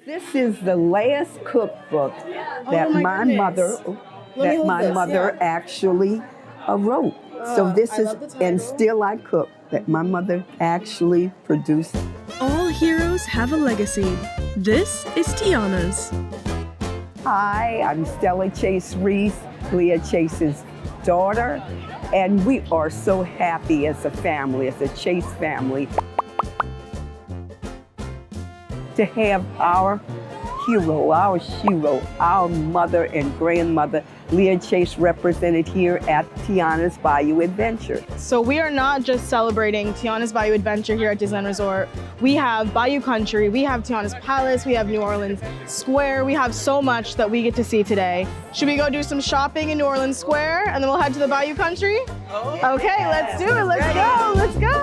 This is the last cookbook that my mother actually wrote. So this is, and still I cook, that my mother actually produced. All heroes have a legacy. This is Tiana's. Hi, I'm Stella Chase Reese, Leah Chase's daughter, and we are so happy as a family, as a Chase family, to have our hero, our mother and grandmother, Leah Chase, represented here at Tiana's Bayou Adventure. So we are not just celebrating Tiana's Bayou Adventure here at Disneyland Resort. We have Bayou Country, we have Tiana's Palace, we have New Orleans Square. We have so much that we get to see today. Should we go do some shopping in New Orleans Square and then we'll head to the Bayou Country? Oh, okay, let's do it. Let's go. Let's go.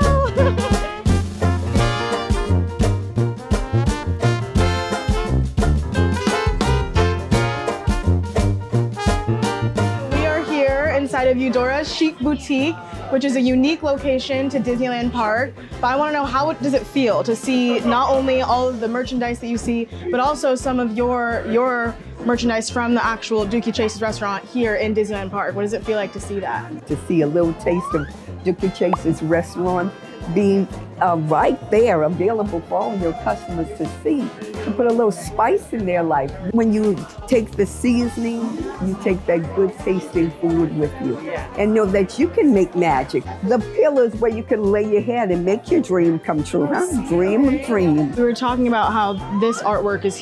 Inside of Eudora's Chic boutique, which is a unique location to Disneyland Park. But I want to know, how does it feel to see not only all of the merchandise that you see, but also some of your merchandise from the actual Dookie Chase's restaurant here in Disneyland Park? What does it feel like to see that? To see a little taste of Dookie Chase's restaurant being right there, available for all your customers to see. To put a little spice in their life. When you take the seasoning, you take that good tasting food with you. And know that you can make magic. The pillars where you can lay your head and make your dream come true, huh? Dream of dreams. We were talking about how this artwork is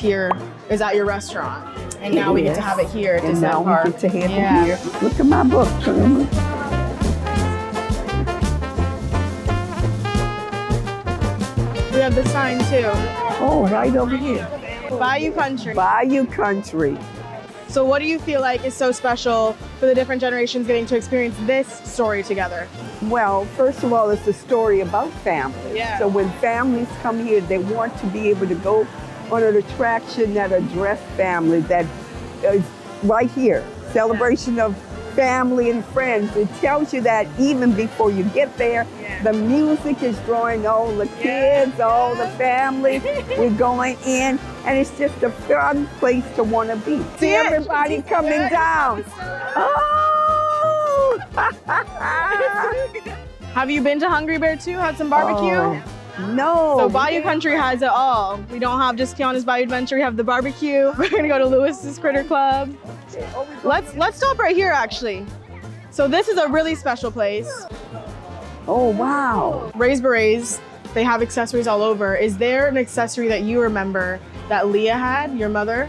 at your restaurant. And now we get to have it here at Disneyland Park. We get to have it here. Look at my book. We have the sign too. Oh, right over here. Bayou Country. Bayou Country. So what do you feel like is so special for the different generations getting to experience this story together? Well, first of all, it's a story about family. Yeah. So when families come here, they want to be able to go on an attraction that address family, that is right here. Celebration of family and friends. It tells you that even before you get there, the music is drawing all the kids, all the family. We're going in, and it's just a fun place to want to be. See everybody coming down. Oh! Have you been to Hungry Bear too? Had some barbecue? Oh, no. So Bayou Country has it all. We don't have just Tiana's Bayou Adventure. We have the barbecue. We're gonna go to Lewis's Critter Club. Let's stop right here actually. So this is a really special place. Oh, wow. Raised Berets, they have accessories all over. Is there an accessory that you remember that Leah had, your mother?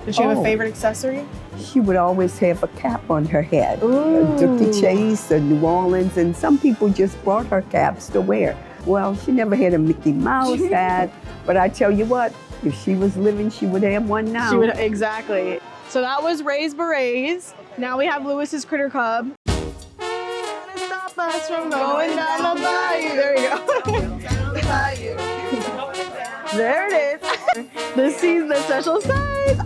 Did she have a favorite accessory? She would always have a cap on her head. Ooh. Dookie Chase, New Orleans, and some people just brought her caps to wear. Well, she never had a Mickey Mouse hat, but I tell you what, if she was living, she would have one now. She would, exactly. So that was Raised Berets. Now we have Lewis's Critter Club. Stop us from going down the bayou. There you go. There it is. This is the special size.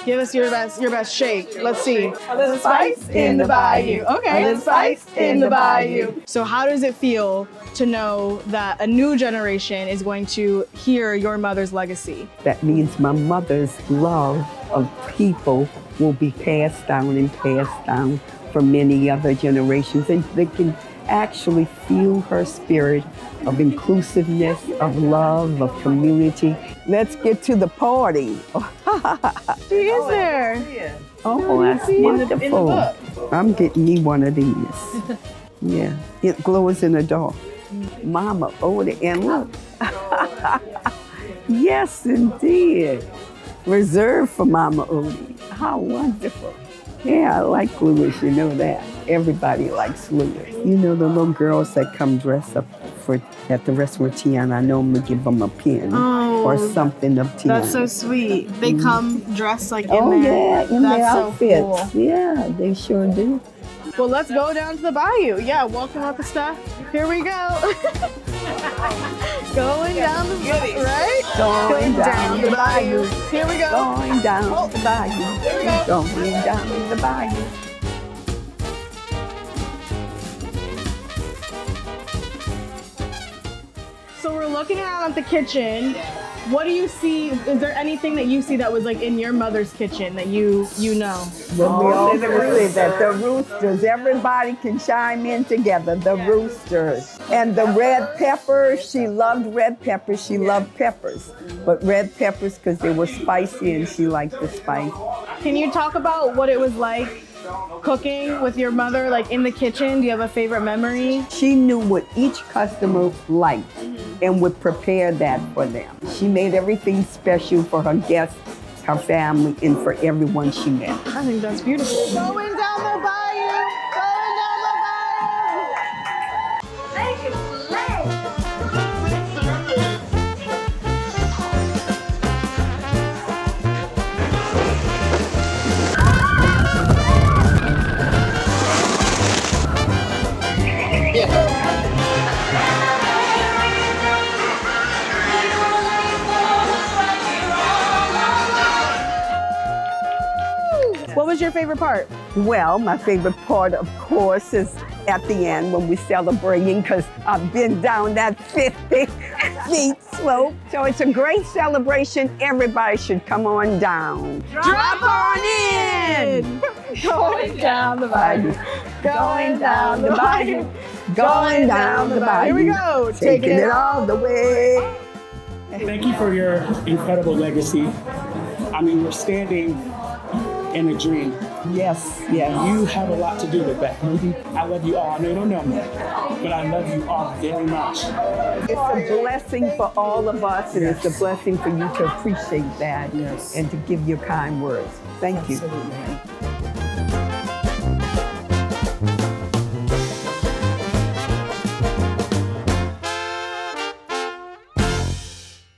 Give us your best shake. Let's see. A little spice in the bayou. Okay. A little spice in the bayou. So how does it feel to know that a new generation is going to hear your mother's legacy? That means my mother's love of people will be passed down and passed down for many other generations, and they can actually feel her spirit of inclusiveness, of love, of community. Let's get to the party. She is there. Oh, that's wonderful. In the book. I'm getting me one of these. Yeah, it glows in the dark. Mama Odie, and look. Yes, indeed. Reserved for Mama Odie. How wonderful. Yeah, I like Lewis, you know that. Everybody likes Lewis. You know, the little girls that come dress up at the restaurant Tiana, I normally give them a pin or something of Tiana. That's so sweet. They come dressed like in in their outfits. So cool. Yeah, they sure do. Well, let's go down to the bayou. Yeah, walking up the stuff. Here we go. Going down the bayou, right? Going down the bayou. Here we go. Going down the bayou. There we go. Going down the bayou. So we're looking around at the kitchen. What do you see? Is there anything that you see that was like in your mother's kitchen that you know? When we all say that the roosters, everybody can chime in together, the roosters. And the red peppers, she loved red peppers, she loved peppers. But red peppers because they were spicy and she liked the spice. Can you talk about what it was like cooking with your mother, like in the kitchen? Do you have a favorite memory? She knew what each customer liked and would prepare that for them. She made everything special for her guests, her family, and for everyone she met. I think that's beautiful. Going down the bayou, going down the bayou. Make it play. What was your favorite part? Well, my favorite part, of course, is at the end when we're celebrating because I've been down that 50 feet slope. So it's a great celebration. Everybody should come on down. Drop on in! Going down the bayou, going down the bayou, Going down the bayou. Here we go, Taking it all the way. Thank you for your incredible legacy. I mean, we're standing in a dream. Yes, yes. You have a lot to do with that. I love you all. I know you don't know me, but I love you all very much. It's a blessing for all of us, and it's a blessing for you to appreciate that Yes. and to give your kind words. Thank you. Absolutely.